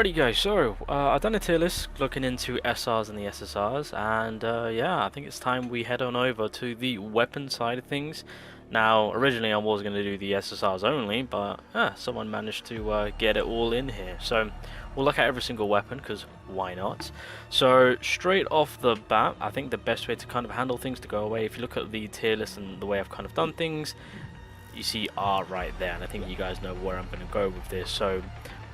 Alrighty guys, so I've done a tier list looking into SRs and the SSRs, and yeah, I think it's time we head on over to the weapon side of things. Now, originally I was going to do the SSRs only, but someone managed to get it all in here. So we'll look at every single weapon, because why not? So straight off the bat, I think the best way to kind of handle things to go away, if you look at the tier list and the way I've kind of done things, you see R right there, and I think you guys know where I'm going to go with this. So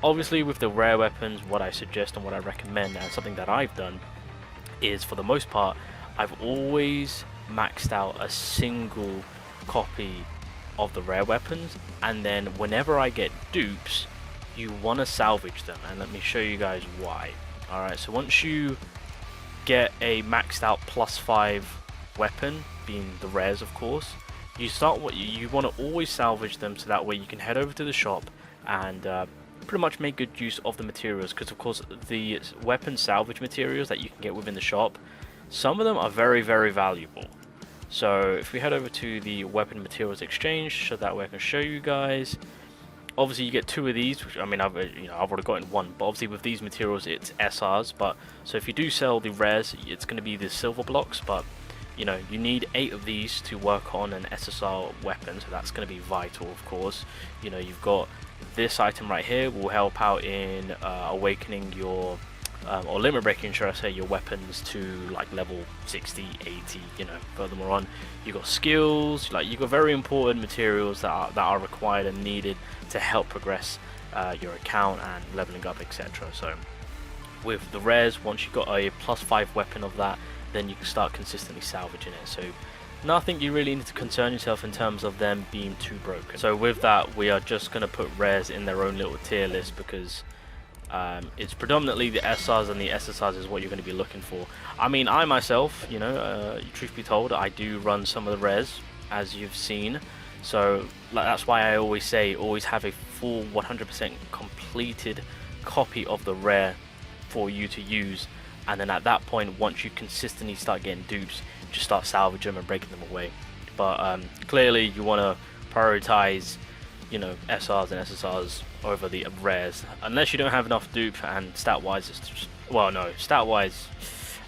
obviously with the rare weapons, what I suggest and what I recommend, and something that I've done, is for the most part, I've always maxed out a single copy of the rare weapons, and then whenever I get dupes, you want to salvage them, and let me show you guys why. Alright, so once you get a maxed out +5 weapon, being the rares of course, you start what you want to always salvage them, so that way you can head over to the shop and pretty much make good use of the materials, because of course the weapon salvage materials that you can get within the shop, some of them are very valuable. So if we head over to the weapon materials exchange, so that way I can show you guys, obviously you get 2 of these, which I mean I've already gotten 1, but obviously with these materials it's SRs. But so if you do sell the rares, it's going to be the silver blocks, but you need 8 of these to work on an SSR weapon, so that's going to be vital. Of course, you've got this item right here will help out in awakening your or limit breaking, should I say, your weapons to like level 60, 80. Furthermore on, you got skills, like you got very important materials that are required and needed to help progress your account and leveling up, etc. So with the rares, once you got a +5 weapon of that, then you can start consistently salvaging it. So nothing you really need to concern yourself in terms of them being too broken. So with that, we are just going to put rares in their own little tier list, because it's predominantly the SRs and the SSRs is what you're going to be looking for. I mean, I myself, truth be told, I do run some of the rares, as you've seen. So that's why I always say, always have a full 100% completed copy of the rare for you to use. And then at that point, once you consistently start getting dupes, just start salvaging them and breaking them away. But clearly you want to prioritize, SRs and SSRs over the rares, unless you don't have enough dupe, and stat wise it's just, well, no, stat wise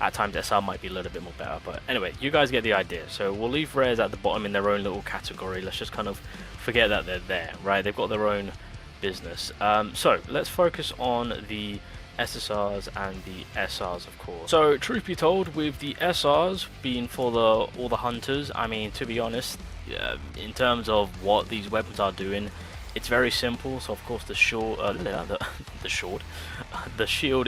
at times SR might be a little bit more better, but anyway, you guys get the idea. So we'll leave rares at the bottom in their own little category. Let's just kind of forget that they're there, right? They've got their own business. So let's focus on the SSRs and the SRs, of course. So truth be told, with the SRs being for all the hunters, I mean, to be honest, in terms of what these weapons are doing, it's very simple. So of course the shield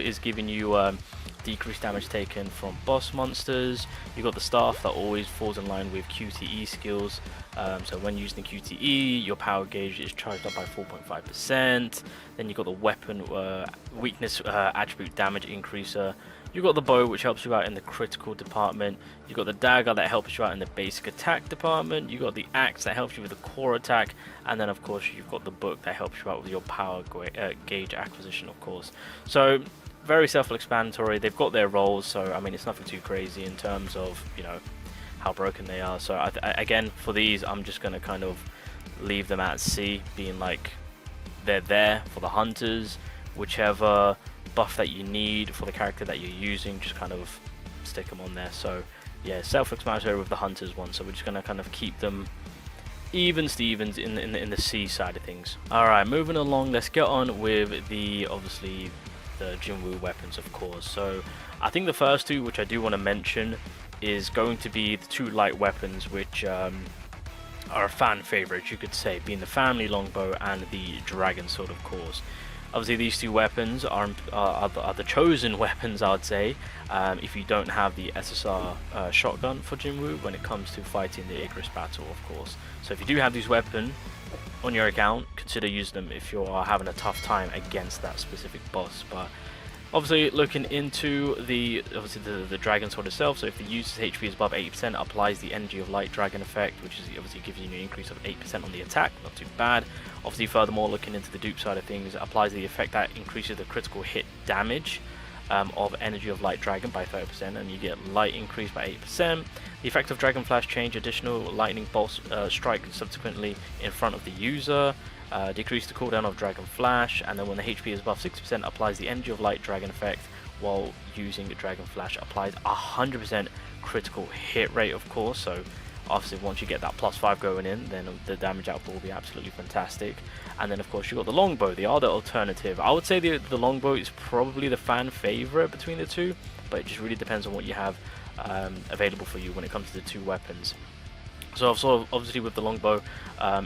is giving you decreased damage taken from boss monsters. You got the staff that always falls in line with QTE skills. So when using the QTE, your power gauge is charged up by 4.5%. Then you got the weapon weakness attribute damage increaser. You got the bow, which helps you out in the critical department. You got the dagger that helps you out in the basic attack department. You got the axe that helps you with the core attack, and then of course you've got the book that helps you out with your power gauge acquisition, of course. So very self-explanatory. They've got their roles, so I mean it's nothing too crazy in terms of how broken they are. So again, for these, I'm just going to kind of leave them at C, being like they're there for the hunters. Whichever buff that you need for the character that you're using, just kind of stick them on there. So yeah, self-explanatory with the hunters one, so we're just going to kind of keep them even Stevens in the C side of things. Alright, moving along, let's get on with the obviously the Jinwoo weapons, of course. So I think the first 2, which I do want to mention, is going to be the 2 light weapons, which are a fan favorite, you could say, being the family longbow and the dragon sword, of course. Obviously these 2 weapons are the chosen weapons, I would say, if you don't have the SSR shotgun for Jinwoo when it comes to fighting the Igris battle, of course. So if you do have these weapons on your account, consider using them if you are having a tough time against that specific boss. But obviously looking into the dragon sword itself, so if the user's HP is above 80%, applies the energy of light dragon effect, which is obviously gives you an increase of 8% on the attack, not too bad. Obviously furthermore, looking into the dupe side of things, applies the effect that increases the critical hit damage of energy of light dragon by 30%, and you get light increase by 8%. The effect of dragon flash change, additional lightning bolt strike subsequently in front of the user. Decrease the cooldown of Dragon Flash, and then when the HP is above 60%, applies the Energy of Light Dragon effect while using Dragon Flash. Applies 100% critical hit rate, of course, so obviously once you get that +5 going in, then the damage output will be absolutely fantastic. And then of course you've got the longbow, the other alternative. I would say the longbow is probably the fan favorite between the two, but it just really depends on what you have available for you when it comes to the two weapons. So obviously with the longbow,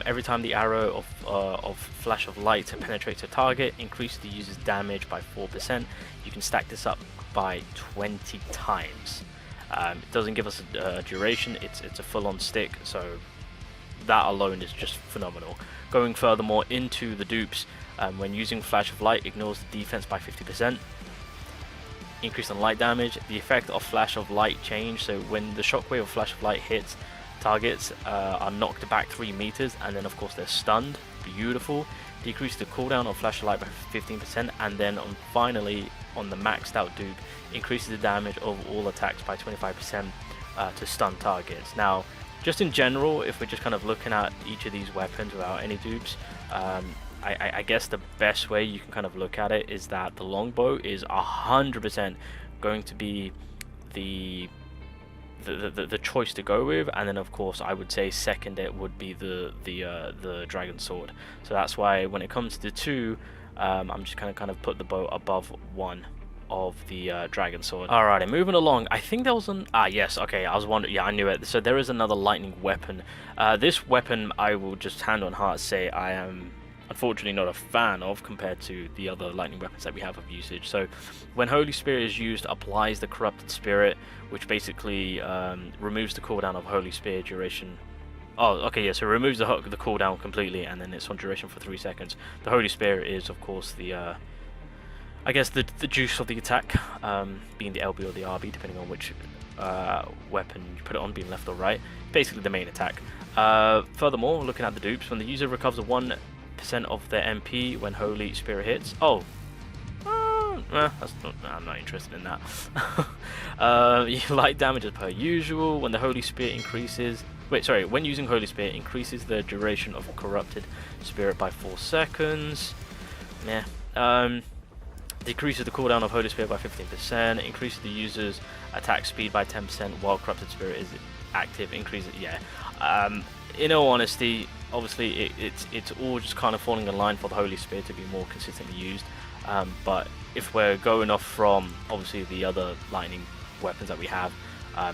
every time the arrow of flash of light penetrates a target, increases the user's damage by 4%. You can stack this up by 20 times. It doesn't give us a duration, it's a full-on stick, so that alone is just phenomenal. Going furthermore into the dupes, when using flash of light, ignores the defense by 50%. Increase in light damage. The effect of flash of light change, so when the shockwave of flash of light hits, targets are knocked back 3 meters, and then of course they're stunned. Beautiful. Decrease the cooldown of flash of light by 15%, and then finally on the maxed out dupe, increases the damage of all attacks by 25% to stun targets. Now, just in general, if we're just kind of looking at each of these weapons without any dupes, I guess the best way you can kind of look at it is that the longbow is 100% going to be the choice to go with, and then of course I would say second it would be the dragon sword. So that's why when it comes to the two, I'm just kind of put the bow above one of the dragon sword. Alrighty, moving along. I think there was an yes, okay, I was wondering. Yeah, I knew it. So there is another lightning weapon. This weapon I will just hand on heart say I am unfortunately not a fan of compared to the other lightning weapons that we have of usage. So when Holy Spirit is used, applies the corrupted spirit, which basically removes the cooldown of Holy Spirit duration. Oh, okay, yeah, so it removes the cooldown completely, and then it's on duration for 3 seconds. The Holy Spirit is, of course, the I guess the juice of the attack, being the LB or the RB, depending on which weapon you put it on, being left or right. Basically the main attack. Furthermore, looking at the dupes, when the user recovers 1% of their MP when Holy Spirit hits. Oh, I'm not interested in that. Light damage as per usual. When the Holy Spirit increases. When using Holy Spirit, increases the duration of corrupted spirit by 4 seconds. Yeah. Decreases the cooldown of Holy Spirit by 15%. Increases the user's attack speed by 10% while corrupted spirit is active. Increases. Yeah. In all honesty, obviously it's all just kind of falling in line for the Holy Spirit to be more consistently used. But if we're going off from obviously the other lightning weapons that we have,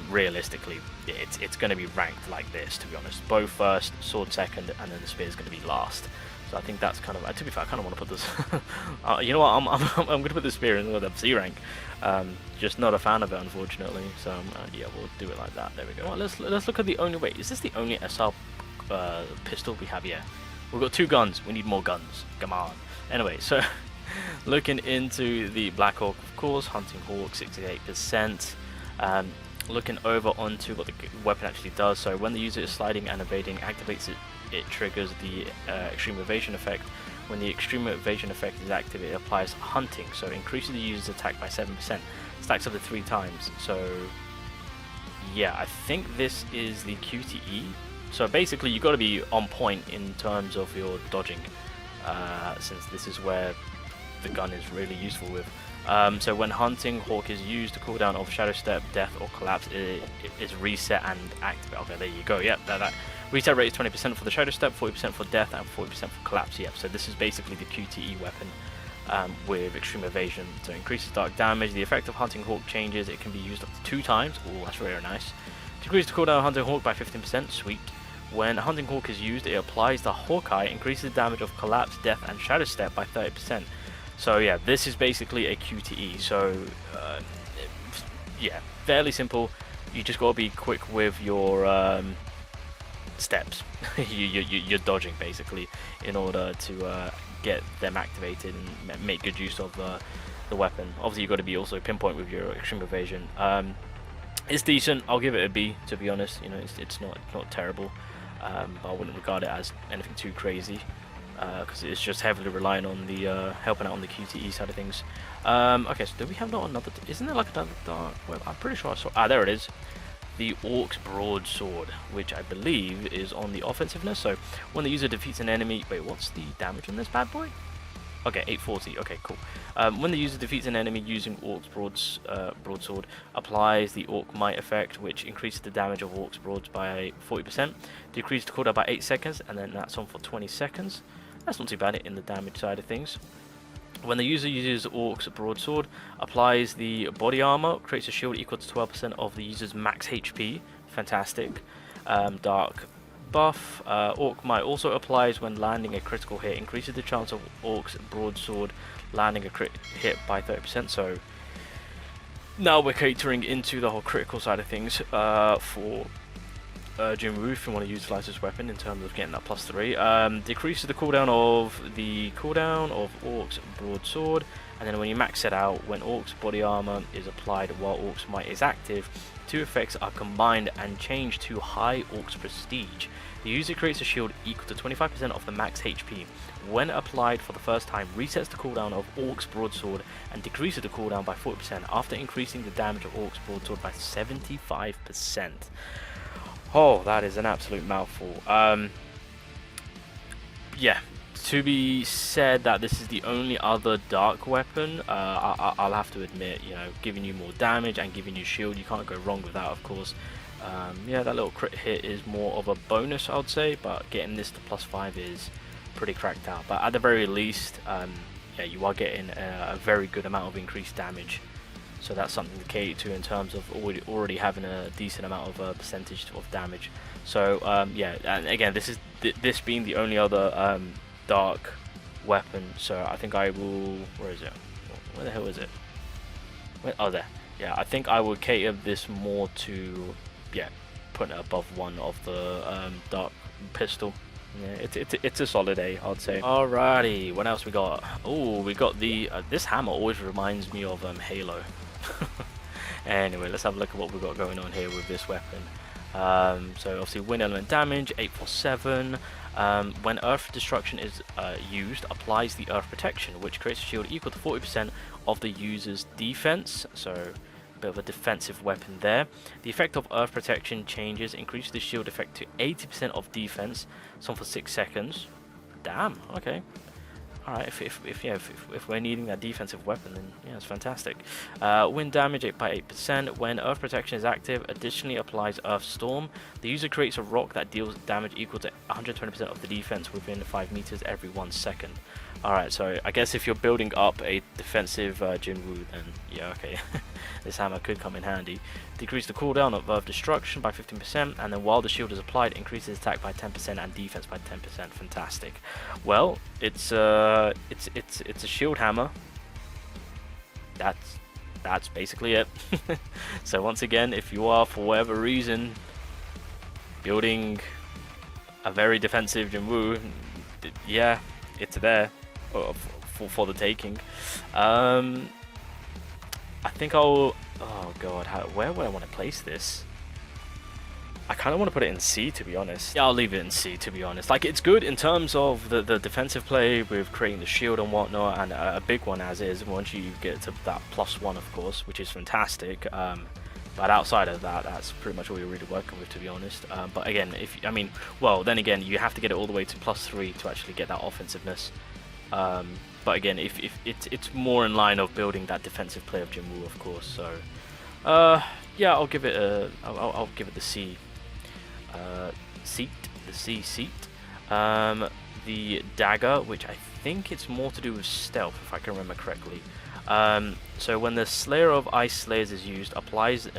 realistically it's going to be ranked like this, to be honest. Bow first, sword second, and then the spear is going to be last. So I think that's kind of, to be fair, I kind of want to put this you know what, I'm going to put the spear in the C rank. Just not a fan of it, unfortunately, so yeah, we'll do it like that. There we go. Well, let's look at the only way. Is this the only SR pistol we have? Yeah, we've got 2 guns, we need more guns, come on. Anyway, so looking into the Black Hawk, of course, Hunting Hawk 68%. Looking over onto what the weapon actually does. So when the user is sliding and evading, activates it triggers the extreme evasion effect. When the extreme evasion effect is active, it applies hunting, so increases the user's attack by 7%, stacks up to 3 times. So yeah, I think this is the QTE. So basically you got to be on point in terms of your dodging, since this is where the gun is really useful with. So when Hunting Hawk is used, the cooldown of Shadow Step, Death or Collapse is reset and activate. Okay, there you go. Yep, that reset rate is 20% for the Shadow Step, 40% for Death, and 40% for Collapse. Yep, so this is basically the QTE weapon with Extreme Evasion. So increases dark damage. The effect of Hunting Hawk changes. It can be used up to 2 times. Oh, that's very nice. Decreases the cooldown of Hunting Hawk by 15%. Sweet. When Hunting Hawk is used, it applies the Hawkeye, increases the damage of Collapse, Death, and Shadow Step by 30%. So yeah, this is basically a QTE. So yeah, fairly simple. You just gotta be quick with your steps. You're dodging basically in order to get them activated and make good use of the weapon. Obviously, you got to be also pinpoint with your extreme evasion. It's decent. I'll give it a B, to be honest. You know, it's not terrible. But I wouldn't regard it as anything too crazy, because it's just heavily relying on the helping out on the QTE side of things. Okay, so do we have not another? Isn't there like another dark web? I'm pretty sure I saw. Ah, there it is. the Orc's Broadsword, which I believe is on the offensiveness. So when the user defeats an enemy, wait, what's the damage on this bad boy? Okay, 840. Okay, cool. When the user defeats an enemy using Orc's Broadsword, applies the Orc Might effect, which increases the damage of Orc's Broads by 40%, decreases the cooldown by 8 seconds, and then that's on for 20 seconds. That's not too bad in the damage side of things. When the user uses Orc's Broadsword, applies the body armor, creates a shield equal to 12% of the user's max HP. Fantastic. Dark buff. Orc Might also applies when landing a critical hit, increases the chance of Orc's Broadsword landing a crit hit by 30%. So now we're catering into the whole critical side of things for Jinwoo, if you want to utilize this weapon in terms of getting that +3. Decreases the cooldown of Orc's Broadsword, and then when you max it out, when Orc's body armor is applied while Orc's Might is active, two effects are combined and changed to High Orc's Prestige. The user creates a shield equal to 25% of the max HP. When applied for the first time, resets the cooldown of Orc's Broadsword and decreases the cooldown by 40% after increasing the damage of Orc's Broadsword by 75%. Oh, that is an absolute mouthful. Yeah, to be said that this is the only other dark weapon, I'll have to admit, you know, giving you more damage and giving you shield, you can't go wrong with that, of course. Yeah, that little crit hit is more of a bonus, I would say, but getting this to +5 is pretty cracked out. But at the very least, yeah, you are getting a very good amount of increased damage. So that's something to cater to in terms of already having a decent amount of percentage of damage. So yeah, and again, this being the only other dark weapon. So I think I will. Where is it? Where the hell is it? Oh, there. Yeah, I think I will cater this more to, yeah, putting it above one of the dark pistol. Yeah, it's a solid A, I'd say. Alrighty, what else we got? Oh, we got the this hammer always reminds me of Halo. Anyway, let's have a look at what we've got going on here with this weapon. So obviously wind element damage, 847. When earth destruction is used, applies the earth protection, which creates a shield equal to 40% of the user's defense. So a bit of a defensive weapon there. The effect of earth protection changes, increases the shield effect to 80% of defense, some for 6 seconds. Damn, okay. Alright, if we're needing that defensive weapon, then yeah, it's fantastic. Wind damage by 8%. When earth protection is active, additionally applies earth storm. The user creates a rock that deals damage equal to 120% of the defense within 5 meters every 1 second. Alright, so I guess if you're building up a defensive Jinwoo, then yeah, okay, this hammer could come in handy. Decrease the cooldown of earth destruction by 15%, and then while the shield is applied, increases attack by 10% and defense by 10%. Fantastic. Well, it's a shield hammer. That's basically it. So once again, if you are for whatever reason building a very defensive Jinwoo, yeah, it's there for the taking. I think I'll. Oh god, where would I want to place this? I kind of want to put it in C, to be honest. Yeah, I'll leave it in C, to be honest. Like, it's good in terms of the defensive play with creating the shield and whatnot, and a big one as is once you get to that +1, of course, which is fantastic. But outside of that, that's pretty much all you're really working with, to be honest. But again, well, then again, you have to get it all the way to +3 to actually get that offensiveness. But again, if it's more in line of building that defensive play of Jinwoo, of course. So, yeah, I'll give it I'll give it the C. Seat. The dagger, which I think it's more to do with stealth, if I can remember correctly. So when the Slayer of Ice Slayers is used, applies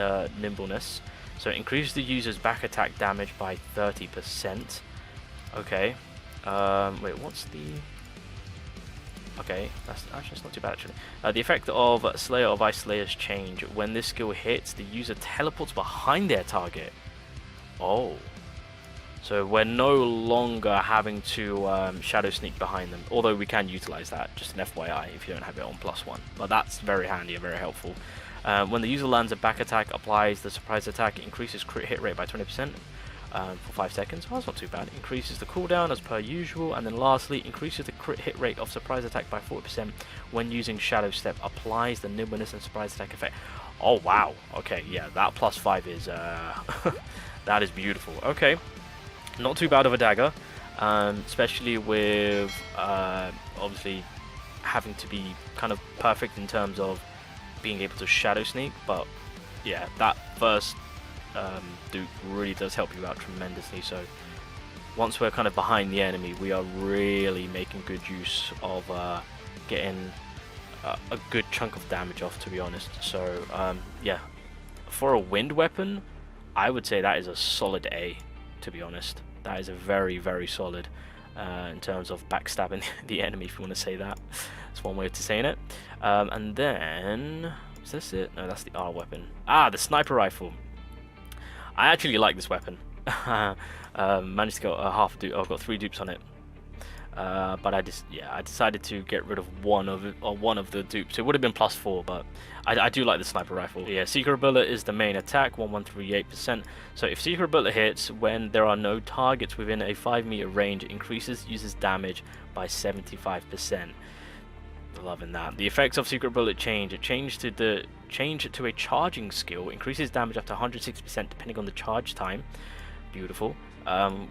nimbleness, so it increases the user's back attack damage by 30%. Okay. Wait, what's the? Okay, that's not too bad actually. The effect of Slayer of Ice Slayers change. When this skill hits, the user teleports behind their target. Oh. So we're no longer having to shadow sneak behind them, although we can utilize that, just an FYI if you don't have it on +1. But that's very handy and very helpful. When the user lands a back attack, applies the surprise attack, increases crit hit rate by 20%. for 5 seconds. Oh, that's not too bad. Increases the cooldown as per usual, and then lastly, increases the crit hit rate of surprise attack by 40% when using Shadow Step. Applies the nimbleness and surprise attack effect. Oh wow. Okay, yeah, that +5 is that is beautiful. Okay, not too bad of a dagger, especially with obviously having to be kind of perfect in terms of being able to shadow sneak. But yeah, that first dupe really does help you out tremendously. So once we're kind of behind the enemy, we are really making good use of getting a good chunk of damage off, to be honest. So yeah, for a wind weapon, I would say that is a solid A, to be honest. That is a very, very solid in terms of backstabbing the enemy, if you want to say that. That's one way of saying it. And then, is this it? No, that's the R weapon. Ah, the sniper rifle. I actually like this weapon. Managed to get half a dupe. I've got 3 dupes on it. But I decided to get rid of one of the dupes. It would have been +4, but I do like the sniper rifle. Yeah, Secret Bullet is the main attack, 1138%. So if Secret Bullet hits when there are no targets within a 5-meter range, increases uses damage by 75%. Loving that. The effects of Secret Bullet change. It change to a charging skill, increases damage up to 160% depending on the charge time. Beautiful.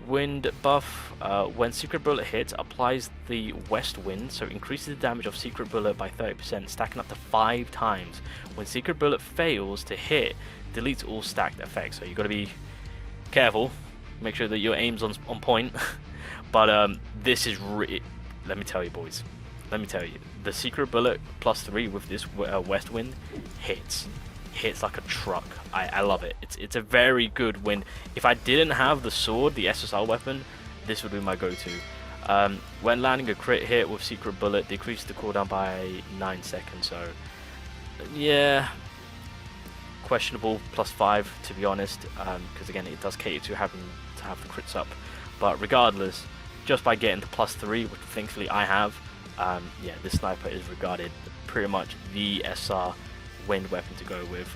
Wind buff, when Secret Bullet hits, applies the west wind, so increases the damage of Secret Bullet by 30%, stacking up to 5 times. When Secret Bullet fails to hit, deletes all stacked effects, so you got to be careful, make sure that your aim's on point. But this is let me tell you, boys, let me tell you, the Secret Bullet +3 with this west wind hits like a truck. I love it. It's a very good wind. If I didn't have the sword, the SSR weapon, this would be my go-to. When landing a crit hit with Secret Bullet, decreases the cooldown by 9 seconds. So yeah, questionable +5, to be honest, because again, it does cater to having to have the crits up. But regardless, just by getting the +3, which thankfully I have, yeah, this sniper is regarded pretty much the SR wind weapon to go with.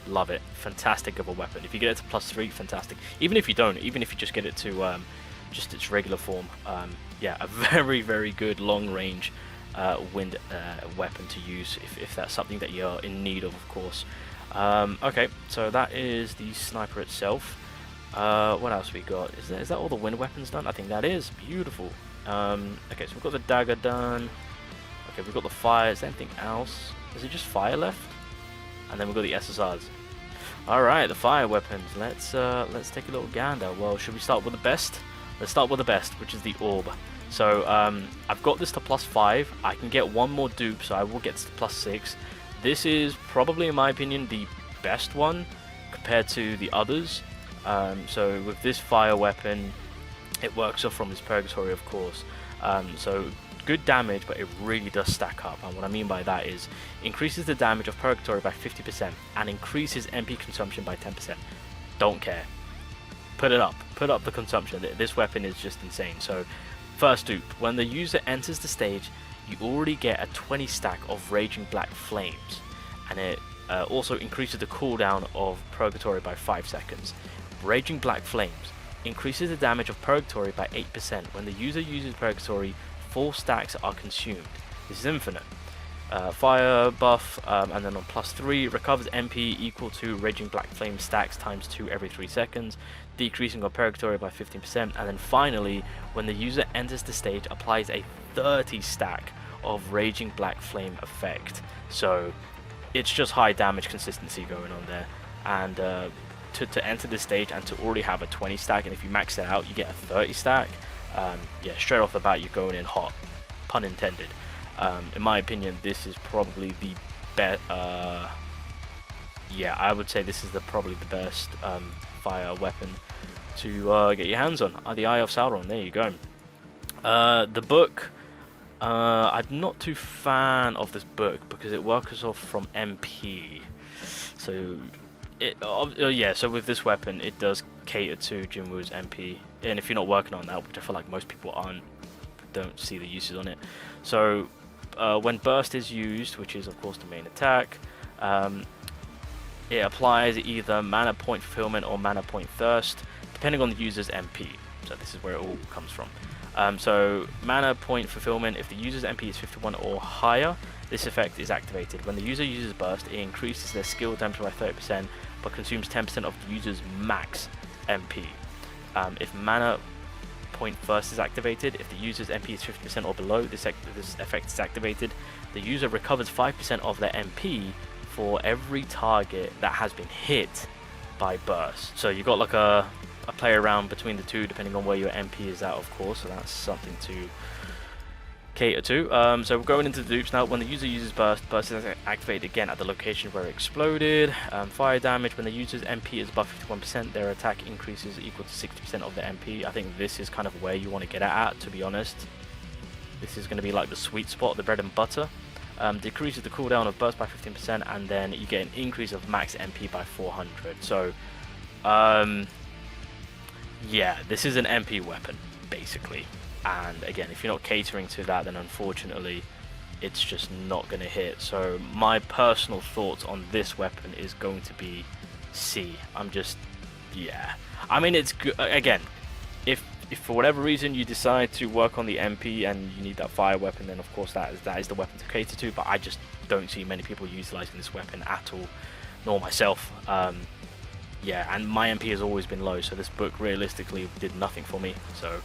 Love it. Fantastic of a weapon. If you get it to +3, fantastic. Even if you don't, even if you just get it to just its regular form, yeah, a very, very good long range wind weapon to use if that's something that you're in need of course. Okay, so that is the sniper itself. What else we got? Is that all the wind weapons done? I think that is. Beautiful. Okay, so we've got the dagger done. Okay, we've got the fire. Is there anything else? Is it just fire left? And then we've got the SSRs. Alright, the fire weapons. Let's take a little gander. Well, should we start with the best? Let's start with the best, which is the orb. So I've got this to +5. I can get one more dupe, so I will get to +6. This is probably, in my opinion, the best one compared to the others. So with this fire weapon, it works off from his purgatory, of course. So good damage, but it really does stack up. And what I mean by that is increases the damage of purgatory by 50% and increases MP consumption by 10%. Don't care. Put it up. Put up the consumption. This weapon is just insane. So first dupe, when the user enters the stage, you already get a 20 stack of Raging Black Flames, and it also increases the cooldown of purgatory by 5 seconds. Raging Black Flames increases the damage of purgatory by 8%. When the user uses purgatory, 4 stacks are consumed. This is infinite. Fire buff, and then on +3, recovers MP equal to Raging Black Flame stacks ×2 every 3 seconds, decreasing our purgatory by 15%. And then finally, when the user enters the stage, applies a 30 stack of Raging Black Flame effect. So it's just high damage consistency going on there. And to enter this stage and to already have a 20 stack, and if you max it out, you get a 30 stack. Yeah, straight off the bat, you're going in hot, pun intended. In my opinion, this is probably the best. Yeah, I would say this is probably the best fire weapon to get your hands on. The Eye of Sauron. There you go. The book. I'm not too fan of this book because it works off from MP. So yeah. So with this weapon, it does cater to Jinwoo's MP, and if you're not working on that, which I feel like most people don't see the uses on it. So when burst is used, which is of course the main attack, it applies either mana point fulfillment or mana point thirst, depending on the user's MP. So this is where it all comes from. So mana point fulfillment, if the user's MP is 51 or higher, this effect is activated. When the user uses burst, it increases their skill damage by 30%, but consumes 10% of the user's max MP. If mana point first is activated, if the user's MP is 50% or below, this effect is activated. The user recovers 5% of their MP for every target that has been hit by burst. So you got like a play around between the two depending on where your MP is at, of course, so that's something to cater to. So we're going into the dupes now. When the user uses burst is activated again at the location where it exploded. Fire damage, when the user's MP is above 51%, their attack increases equal to 60% of their MP. I think this is kind of where you want to get at, to be honest. This is going to be like the sweet spot, the bread and butter. Decreases the cooldown of burst by 15%, and then you get an increase of max MP by 400. So yeah, this is an MP weapon, basically. And again, if you're not catering to that, then unfortunately, it's just not going to hit. So my personal thoughts on this weapon is going to be C. Yeah. I mean, it's good. Again, if for whatever reason you decide to work on the MP and you need that fire weapon, then of course that is the weapon to cater to. But I just don't see many people utilizing this weapon at all, nor myself. Yeah, and my MP has always been low, so this book realistically did nothing for me. So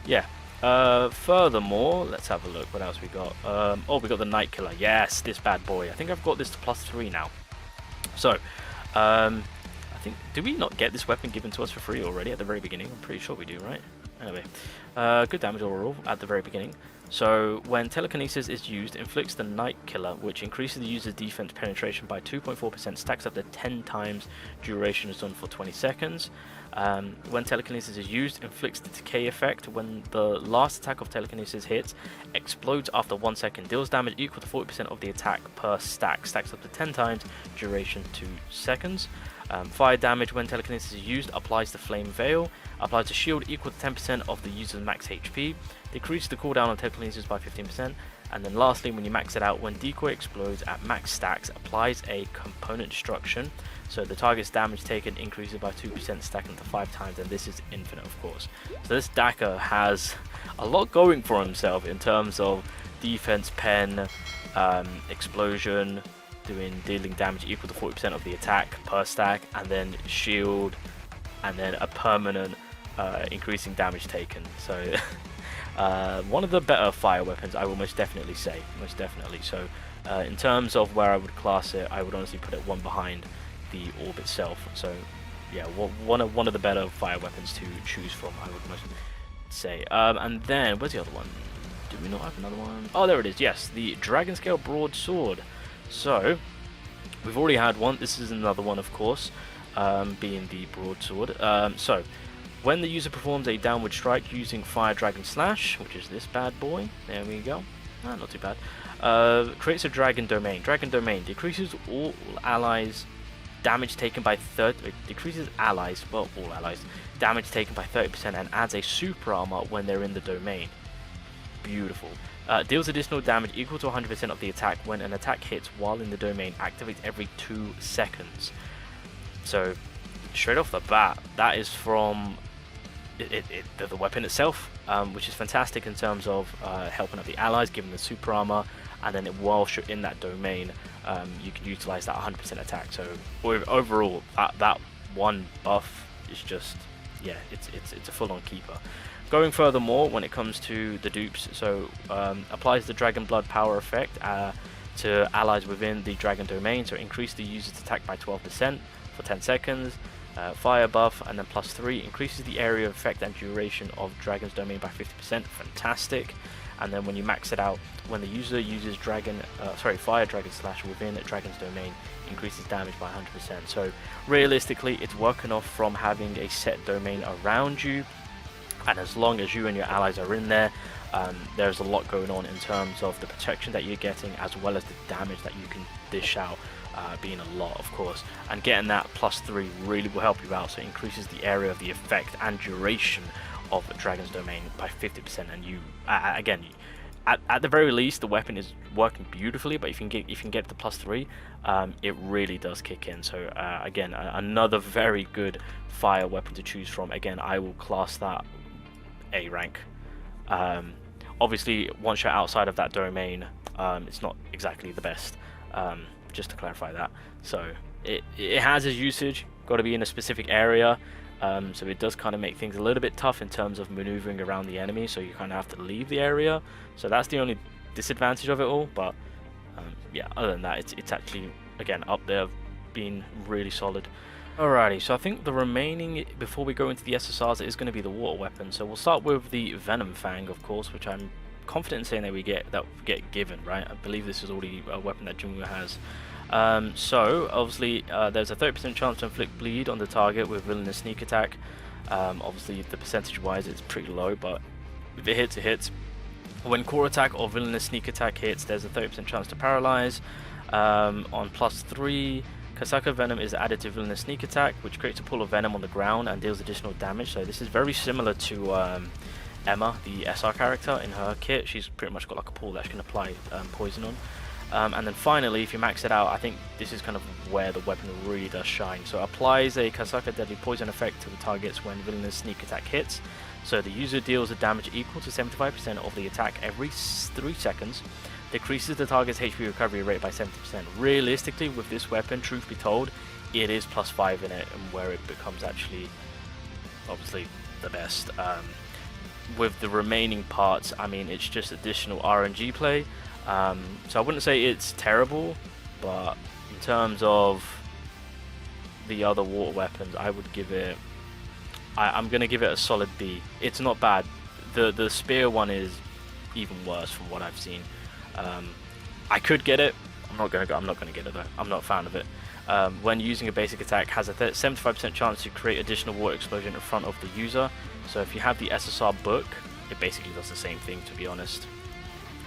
yeah. Furthermore, let's have a look. What else we got? Oh, we got the Night Killer. Yes, this bad boy. I think I've got this to +3 now. So, I think, do we not get this weapon given to us for free already at the very beginning? I'm pretty sure we do, right? Anyway, good damage overall at the very beginning. So, when telekinesis is used, inflicts the Night Killer, which increases the user's defense penetration by 2.4%, stacks up to 10 times, duration is done for 20 seconds. When telekinesis is used, inflicts the decay effect. When the last attack of telekinesis hits, explodes after 1 second, deals damage equal to 40% of the attack per stack, stacks up to 10 times, duration 2 seconds. Fire damage when telekinesis is used, applies the flame veil, applies a shield equal to 10% of the user's max HP, decreases the cooldown on telekinesis by 15%, and then lastly, when you max it out, when decoy explodes at max stacks, applies a component destruction, so the target's damage taken increases by 2%, stacking to 5 times, and this is infinite, of course. So this Daka has a lot going for himself in terms of defense pen, explosion, dealing damage equal to 40% of the attack per stack, and then shield, and then a permanent increasing damage taken. So one of the better fire weapons, I will most definitely say, most definitely. So in terms of where I would class it, I would honestly put it one behind the orb itself. So yeah, one of the better fire weapons to choose from, I would most say. And then where's the other one? Do we not have another one? Oh, there it is. Yes, the Dragon Scale Broadsword. So we've already had one. This is another one, of course, being the Broadsword. So when the user performs a downward strike using Fire Dragon Slash, which is this bad boy, there we go. Not too bad. Creates a Dragon Domain. Dragon Domain decreases all allies damage taken by decreases allies, well, all allies, damage taken by 30% and adds a super armor when they're in the domain. Beautiful. Deals additional damage equal to 100% of the attack when an attack hits while in the domain. Activates every 2 seconds. So, straight off the bat, that is from the weapon itself, which is fantastic in terms of helping out the allies, giving the super armor, and then whilst you're in that domain, you can utilize that 100% attack. So overall, that one buff is just, yeah, it's a full-on keeper. Going furthermore, when it comes to the dupes, so applies the Dragon Blood power effect to allies within the Dragon domain, so increase the user's attack by 12% for 10 seconds. Fire buff, and then +3 increases the area of effect and duration of Dragon's domain by 50%. Fantastic. And then when you max it out, when the user uses Fire Dragon Slash within Dragon's domain, increases damage by 100%. So realistically, it's working off from having a set domain around you, and as long as you and your allies are in there, there's a lot going on in terms of the protection that you're getting, as well as the damage that you can dish out, being a lot, of course. And getting that +3 really will help you out, so it increases the area of the effect and duration of Dragon's domain by 50%. And you again, at the very least, the weapon is working beautifully. But if you can get the +3, it really does kick in. So again, another very good fire weapon to choose from. Again, I will class that A rank. Obviously, once you're outside of that domain, it's not exactly the best. Just to clarify that. So it has its usage. Got to be in a specific area. So it does kind of make things a little bit tough in terms of maneuvering around the enemy, so you kind of have to leave the area. So that's the only disadvantage of it all. But yeah, other than that, it's actually, again, up there being really solid. Alrighty, so I think the remaining, before we go into the SSRs, is going to be the water weapon. So we'll start with the Venom Fang, of course, which I'm confident in saying that we get given, right? I believe this is already a weapon that Jungwoo has. So obviously there's a 30% chance to inflict bleed on the target with Villainous Sneak Attack. Obviously the percentage wise it's pretty low, but if it hits, it hits. When Core Attack or Villainous Sneak Attack hits, there's a 30% chance to paralyze. On +3, Kasaka Venom is added to Villainous Sneak Attack, which creates a pool of venom on the ground and deals additional damage. So this is very similar to Emma, the SR character. In her kit, she's pretty much got like a pool that she can apply poison on. And then finally, if you max it out, I think this is kind of where the weapon really does shine. So it applies a Kasaka Deadly Poison effect to the targets when Villainous Sneak Attack hits. So the user deals a damage equal to 75% of the attack every 3 seconds, decreases the target's HP recovery rate by 70%. Realistically, with this weapon, truth be told, it is +5 in it, and where it becomes actually, obviously, the best. With the remaining parts, I mean, it's just additional RNG play. So I wouldn't say it's terrible, but in terms of the other water weapons, I would give it, I'm going to give it a solid B. It's not bad. The spear one is even worse from what I've seen. I could get it. I'm not going to get it though. I'm not a fan of it. When using a basic attack, has a 75% chance to create additional water explosion in front of the user. So if you have the SSR book, it basically does the same thing, to be honest.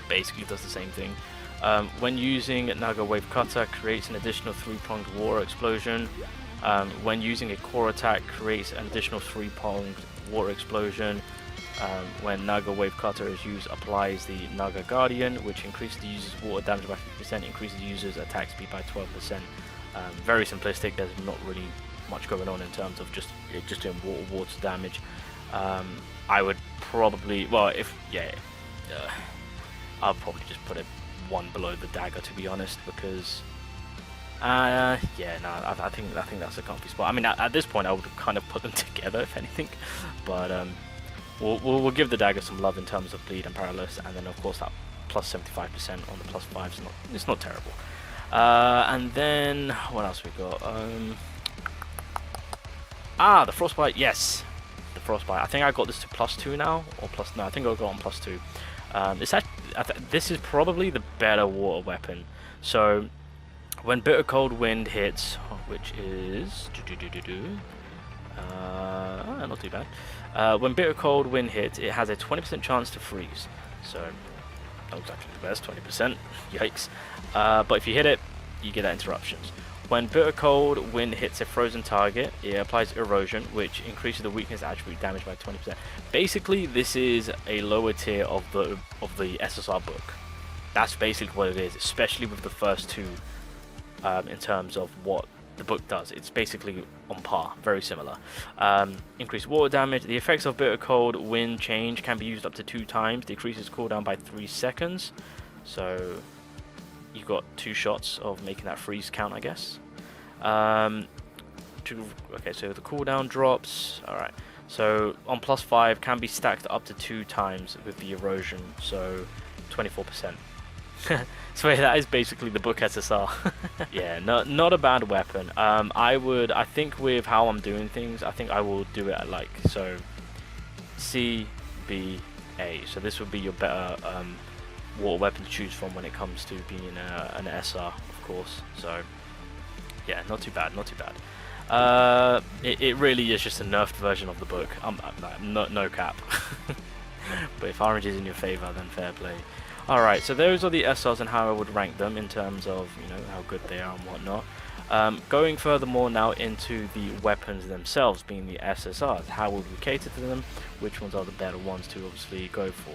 Basically does the same thing. When using Naga Wave Cutter, creates an additional 3-pronged water explosion. When using a core attack, creates an additional 3-pronged water explosion. When Naga Wave Cutter is used, applies the Naga Guardian, which increases the user's water damage by 50%, increases the user's attack speed by 12%. Very simplistic. There's not really much going on in terms of just doing water damage. I would probably, well, I'll probably just put it 1 below the dagger, to be honest, because I think that's a comfy spot. I mean, at this point I would kind of put them together, if anything, but we'll give the dagger some love in terms of bleed and paralysis, and then of course that +75% on the +5 is it's not terrible. And then what else we got? The Frostbite. Yes, the Frostbite. I think I got this to +2 now, or no, I think I got on +2. This is probably the better water weapon. So when Bitter Cold Wind hits, which is not too bad. When Bitter Cold Wind hits, it has a 20% chance to freeze. So not exactly the best, 20%. Yikes. But if you hit it, you get that interruptions. When Bitter Cold Wind hits a frozen target, it applies Erosion, which increases the weakness attribute damage by 20%. Basically, this is a lower tier of the SSR book. That's basically what it is, especially with the first two, in terms of what the book does. It's basically on par, very similar. Increased water damage. The effects of Bitter Cold Wind change can be used up to 2 times. Decreases cooldown by 3 seconds. So you've got 2 shots of making that freeze count, I guess. Okay, so the cooldown drops. Alright, so on +5 can be stacked up to 2 times with the erosion, so 24%. So yeah, that is basically the book SSR. Yeah, not a bad weapon. I think with how I'm doing things, I think I will do it at like, so C, B, A. So this would be your better water weapon to choose from when it comes to being an SR, of course. So yeah, not too bad, not too bad. It really is just a nerfed version of the book. No cap. But if orange is in your favor, then fair play. Alright, so those are the SRs and how I would rank them in terms of, you know, how good they are and whatnot. Going furthermore now into the weapons themselves, being the SSRs. How would we cater to them? Which ones are the better ones to obviously go for?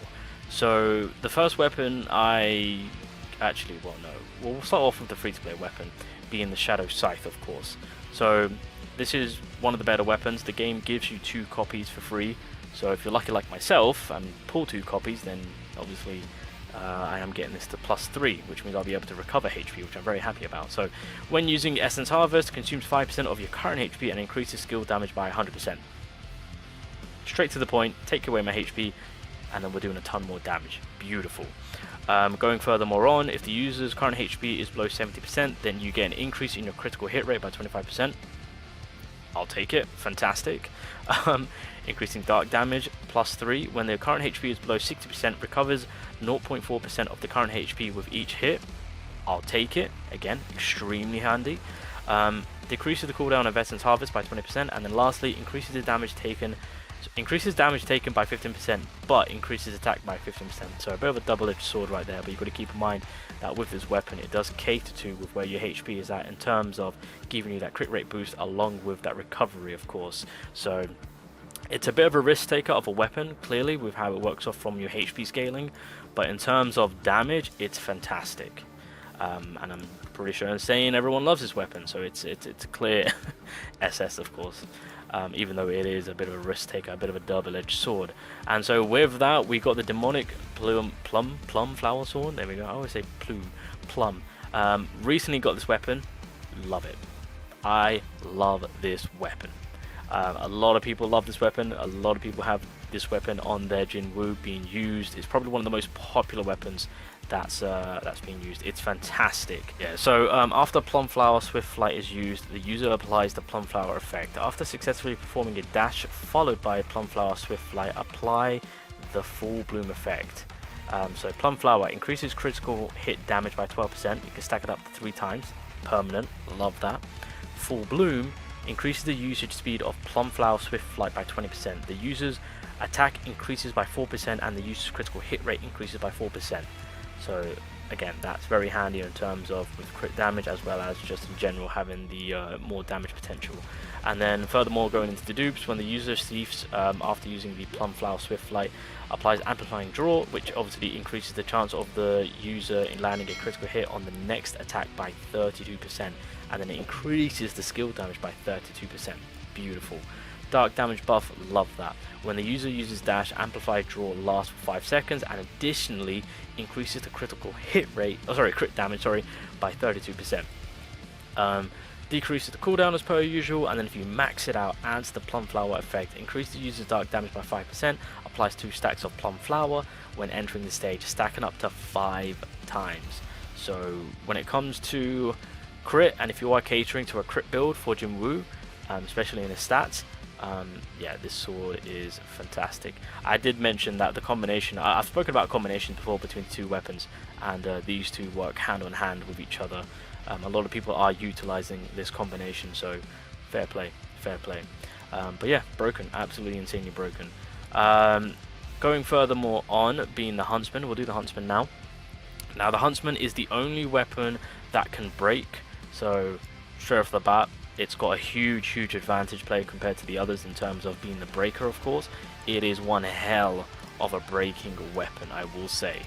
So the first weapon well, no, we'll start off with the free-to-play weapon, being the Shadow Scythe, of course. So this is one of the better weapons. The game gives you 2 copies for free, so if you're lucky like myself and pull 2 copies, then obviously I am getting this to +3, which means I'll be able to recover HP, which I'm very happy about. So when using Essence Harvest, consumes 5% of your current HP and increases skill damage by 100%. Straight to the point, take away my HP, and then we're doing a ton more damage. Beautiful. Going furthermore on, if the user's current HP is below 70%, then you get an increase in your critical hit rate by 25%. I'll take it. Fantastic. Increasing dark damage +3. When the current HP is below 60%, recovers 0.4% of the current HP with each hit. I'll take it. Again, extremely handy. Decreases the cooldown of Essence Harvest by 20%, and then lastly, increases damage taken by 15%, but increases attack by 15%. So a bit of a double-edged sword right there, but you've got to keep in mind that with this weapon, it does cater to with where your HP is at in terms of giving you that crit rate boost along with that recovery, of course. So it's a bit of a risk taker of a weapon, clearly, with how it works off from your HP scaling, but in terms of damage, it's fantastic. And I'm pretty sure I'm saying everyone loves this weapon, so it's a clear SS, of course. Even though it is a bit of a risk taker, a bit of a double-edged sword. And so with that, we got the demonic plum flower sword. There we go. I always say plum. Recently got this weapon. Love it. I love this weapon. A lot of people love this weapon. A lot of people have this weapon on their Jinwoo being used. It's probably one of the most popular weapons that's being used. It's fantastic. Yeah. So after Plum Flower Swift Flight is used, the user applies the Plum Flower effect. After successfully performing a dash followed by Plum Flower Swift Flight, apply the Full Bloom effect. So Plum Flower increases critical hit damage by 12%. You can stack it up 3 times. Permanent. Love that. Full Bloom increases the usage speed of Plum Flower Swift Flight by 20%. The user's attack increases by 4%, and the user's critical hit rate increases by 4%. So again, that's very handy in terms of with crit damage, as well as just in general having the more damage potential. And then furthermore, going into the dupes, when the user thieves after using the Plum Flower Swift Flight, applies amplifying draw, which obviously increases the chance of the user in landing a critical hit on the next attack by 32%, and then it increases the skill damage by 32%. Beautiful. Dark damage buff, love that. When the user uses dash, amplified draw lasts for 5 seconds, and additionally increases the critical hit rate, crit damage, by 32%. Decreases the cooldown as per usual, and then if you max it out, adds the Plum Flower effect, increases the user's dark damage by 5%, applies 2 stacks of Plum Flower when entering the stage, stacking up to 5 times. So when it comes to crit, and if you are catering to a crit build for Jinwoo, especially in his stats, yeah, this sword is fantastic. I did mention that the combination, I've spoken about combinations before between the 2 weapons, and these 2 work hand on hand with each other. A lot of people are utilizing this combination, so fair play. But yeah, broken, absolutely insanely broken. Going furthermore on, being the Huntsman, we'll do the Huntsman now. Now the Huntsman is the only weapon that can break, so straight off the bat, it's got a huge advantage play compared to the others in terms of being the breaker, of course. It is one hell of a breaking weapon, I will say,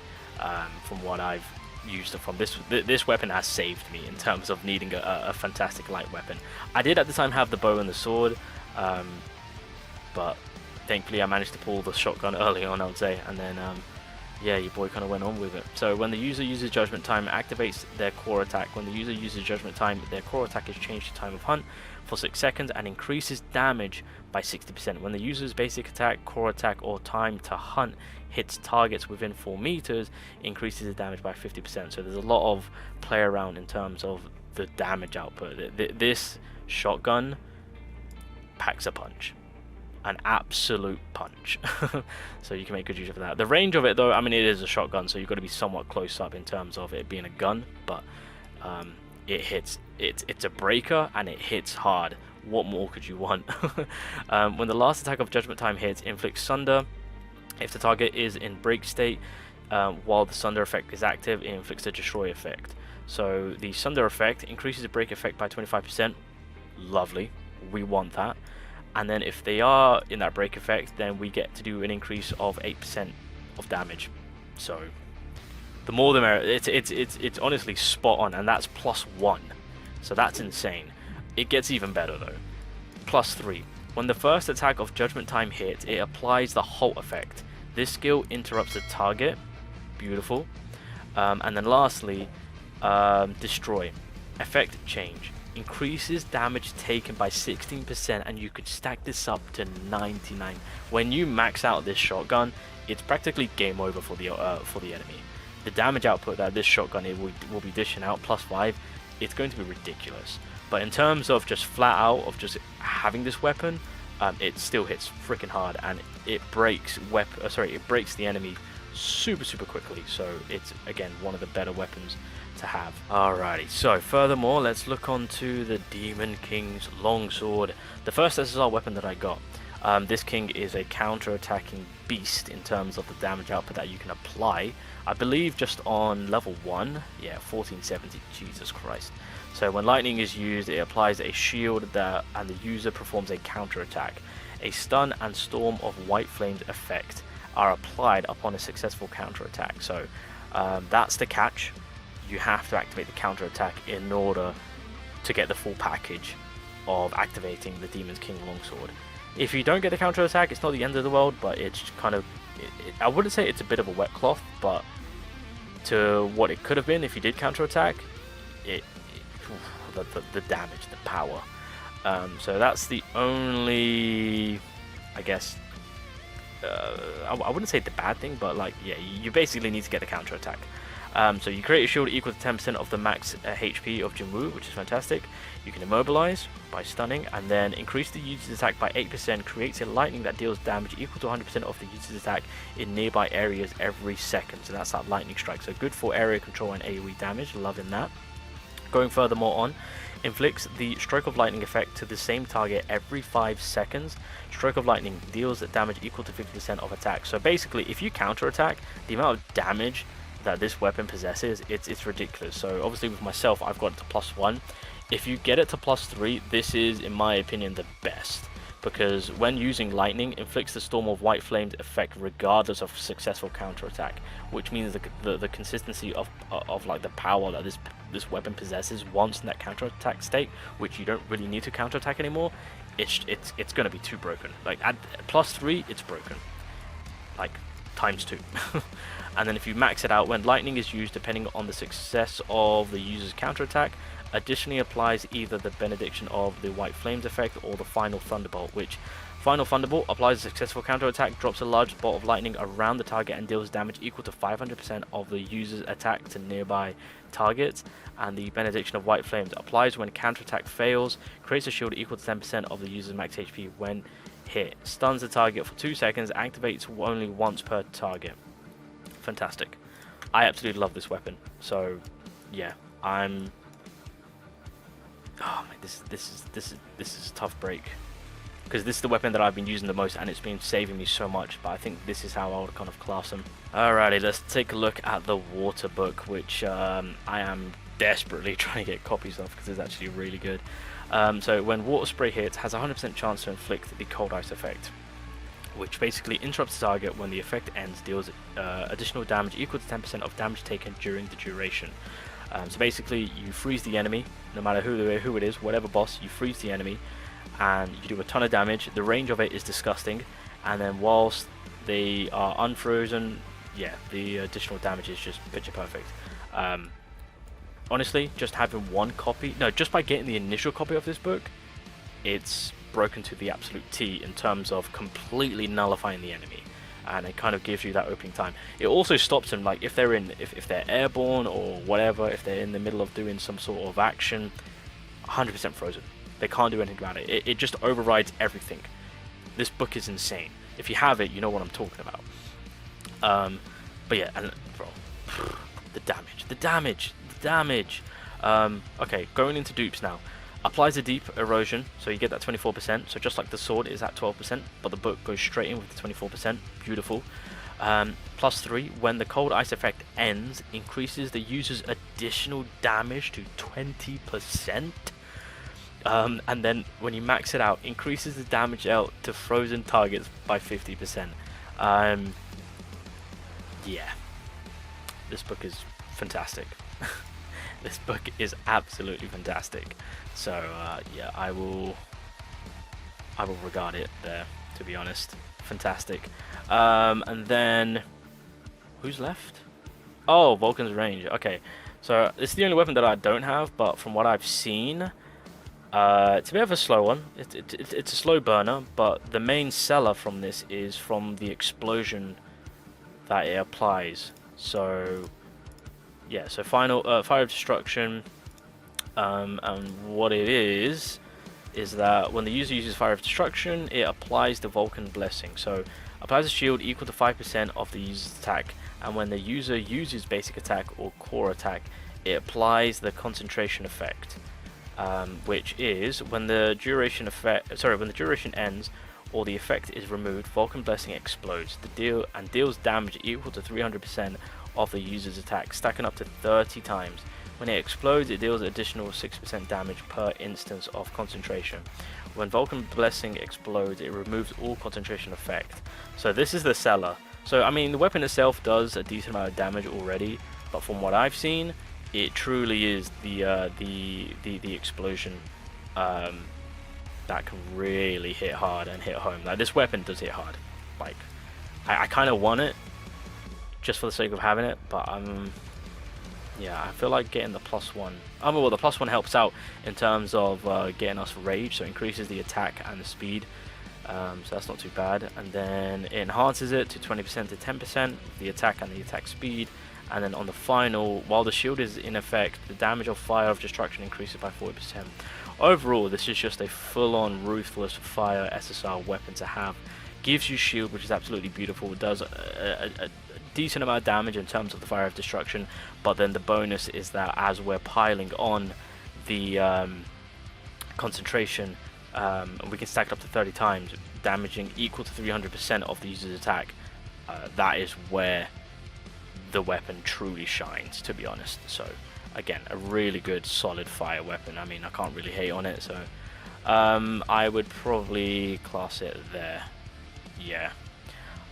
from what I've used from this weapon has saved me in terms of needing a fantastic light weapon. I did at the time have the bow and the sword, but thankfully I managed to pull the shotgun early on, I would say, and then yeah, your boy kind of went on with it. So when the user uses Judgment Time, activates their core attack. When the user uses Judgment Time, their core attack is changed to Time of Hunt for 6 seconds and increases damage by 60%. When the user's basic attack, core attack, or Time to Hunt hits targets within 4 meters, increases the damage by 50%. So there's a lot of play around in terms of the damage output. This shotgun packs a punch. An absolute punch. So you can make good use of that. The range of it, though, I mean, it is a shotgun, so you've got to be somewhat close up in terms of it being a gun, but it hits. It's a breaker and it hits hard. What more could you want? When the last attack of Judgment Time hits, inflicts Sunder. If the target is in break state while the Sunder effect is active, it inflicts the Destroy effect. So the Sunder effect increases the break effect by 25%. Lovely, we want that. And then if they are in that break effect, then we get to do an increase of 8% of damage. So the more the merrier. It's honestly spot on, and that's +1. So that's insane. It gets even better though. +3. When the first attack of Judgment Time hits, it applies the halt effect. This skill interrupts the target. Beautiful. And then lastly, destroy. Effect change. Increases damage taken by 16%, and you could stack this up to 99. When you max out this shotgun, it's practically game over for the enemy. The damage output that this shotgun will be dishing out +5, it's going to be ridiculous. But in terms of just flat out of just having this weapon, it still hits freaking hard, and it breaks the enemy super quickly. So it's again one of the better weapons to have. Alrighty, so furthermore, let's look on to the Demon King's longsword, the first SSR weapon that I got. This king is a counter-attacking beast in terms of the damage output that you can apply. I believe just on level 1, yeah, 1470, Jesus Christ. So when lightning is used, it applies a shield and the user performs a counter-attack. A stun and storm of white flames effect are applied upon a successful counter-attack. So that's the catch. You have to activate the counter-attack in order to get the full package of activating the Demon King longsword. If you don't get the counter-attack, it's not the end of the world, but it's kind of... I wouldn't say it's a bit of a wet cloth, but to what it could have been if you did counter-attack, the damage, the power. So that's the only, I guess, I wouldn't say the bad thing, but like, yeah, you basically need to get the counter-attack. So you create a shield equal to 10% of the max HP of Jinwoo, which is fantastic. You can immobilize by stunning, and then increase the user's attack by 8%, creates a lightning that deals damage equal to 100% of the user's attack in nearby areas every second. So that's that lightning strike. So good for area control and AoE damage, loving that. Going furthermore on, inflicts the stroke of lightning effect to the same target every 5 seconds. Stroke of lightning deals damage equal to 50% of attack. So basically, if you counter attack, the amount of damage that this weapon possesses, it's ridiculous. So obviously with myself, I've got it to +1. If you get it to +3, this is, in my opinion, the best, because when using lightning, inflicts the storm of white flames effect regardless of successful counterattack, which means the consistency of like the power that this weapon possesses once in that counterattack state, which you don't really need to counterattack anymore, it's going to be too broken. Like at +3, it's broken, like ×2. And then if you max it out, when lightning is used, depending on the success of the user's counterattack, additionally applies either the benediction of the white flames effect or the final thunderbolt, which final thunderbolt applies a successful counterattack, drops a large bolt of lightning around the target and deals damage equal to 500% of the user's attack to nearby targets. And the benediction of white flames applies when counterattack fails, creates a shield equal to 10% of the user's max HP when hit, stuns the target for 2 seconds, activates only once per target. Fantastic. I absolutely love this weapon. So yeah, oh man, this is a tough break, because this is the weapon that I've been using the most, and it's been saving me so much. But I think this is how I would kind of class them. Alrighty, let's take a look at the Water book, which I am desperately trying to get copies of because it's actually really good. So when water spray hits, has a 100% chance to inflict the cold ice effect, which basically interrupts the target when the effect ends, deals additional damage equal to 10% of damage taken during the duration. So basically, you freeze the enemy, no matter who it is, whatever boss, you freeze the enemy, and you do a ton of damage. The range of it is disgusting, and then whilst they are unfrozen, yeah, the additional damage is just picture perfect. Honestly, just having one copy, no, just by getting the initial copy of this book, it's broken to the absolute T in terms of completely nullifying the enemy. And it kind of gives you that opening time. It also stops them, like if they're airborne or whatever, if they're in the middle of doing some sort of action, 100% frozen. They can't do anything about it. It just overrides everything. This book is insane. If you have it, you know what I'm talking about. But yeah, and bro, the damage. Okay, going into dupes now. Applies a deep erosion, so you get that 24%. So just like the sword is at 12%, but the book goes straight in with the 24%. Beautiful. +3, when the cold ice effect ends, increases the user's additional damage to 20%. And then when you max it out, increases the damage out to frozen targets by 50%. Yeah, this book is fantastic. This book is absolutely fantastic. So yeah, I will regard it there, to be honest. Fantastic. And then who's left? Oh, Vulcan's range. Okay, so it's the only weapon that I don't have, but from what I've seen, it's a bit of a slow one. It's a slow burner, but the main seller from this is from the explosion that it applies. So yeah, so final fire of destruction, and what it is that when the user uses fire of destruction, it applies the Vulcan blessing. So applies a shield equal to 5% of the user's attack, and when the user uses basic attack or core attack, it applies the concentration effect, which is when the duration ends or the effect is removed, Vulcan blessing explodes. Deals damage equal to 300% of the user's attack, stacking up to 30 times. When it explodes, it deals additional 6% damage per instance of concentration. When Vulcan blessing explodes, it removes all concentration effect. So this is the seller. So I mean, the weapon itself does a decent amount of damage already, but from what I've seen, it truly is the explosion that can really hit hard and hit home. Like, this weapon does hit hard. Like, I kind of want it just for the sake of having it, but yeah, I feel like getting the +1. Well, the +1 helps out in terms of getting us rage, so it increases the attack and the speed. So that's not too bad. And then it enhances it to 20% to 10%, the attack and the attack speed. And then on the final, while the shield is in effect, the damage of fire of destruction increases by 40%. Overall, this is just a full-on ruthless fire SSR weapon to have. Gives you shield, which is absolutely beautiful. It does a decent amount of damage in terms of the fire of destruction, but then the bonus is that as we're piling on the concentration, we can stack it up to 30 times, damaging equal to 300% of the user's attack. That is where the weapon truly shines, to be honest. So again, a really good solid fire weapon. I mean, I can't really hate on it, so I would probably class it there. Yeah,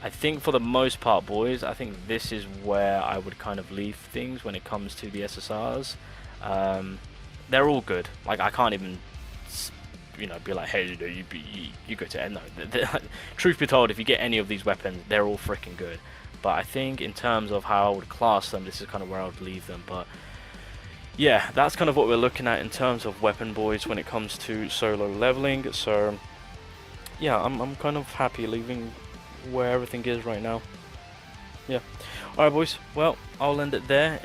I think for the most part, boys, I think this is where I would kind of leave things when it comes to the SSRs. They're all good. Like, I can't even, you know, be like, hey, you go to end. No, truth be told, if you get any of these weapons, they're all freaking good. But I think in terms of how I would class them, this is kind of where I would leave them. But yeah, that's kind of what we're looking at in terms of weapon, boys, when it comes to solo leveling. So yeah, I'm kind of happy leaving where everything is right now. Yeah. Alright, boys, well, I'll end it there.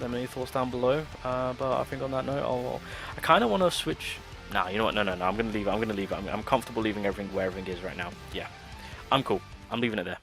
Let me know your thoughts down below. But I think on that note, I kind of want to switch. Nah, you know what? No, I'm gonna leave it. I'm comfortable leaving everything where everything is right now. Yeah, I'm cool. I'm leaving it there.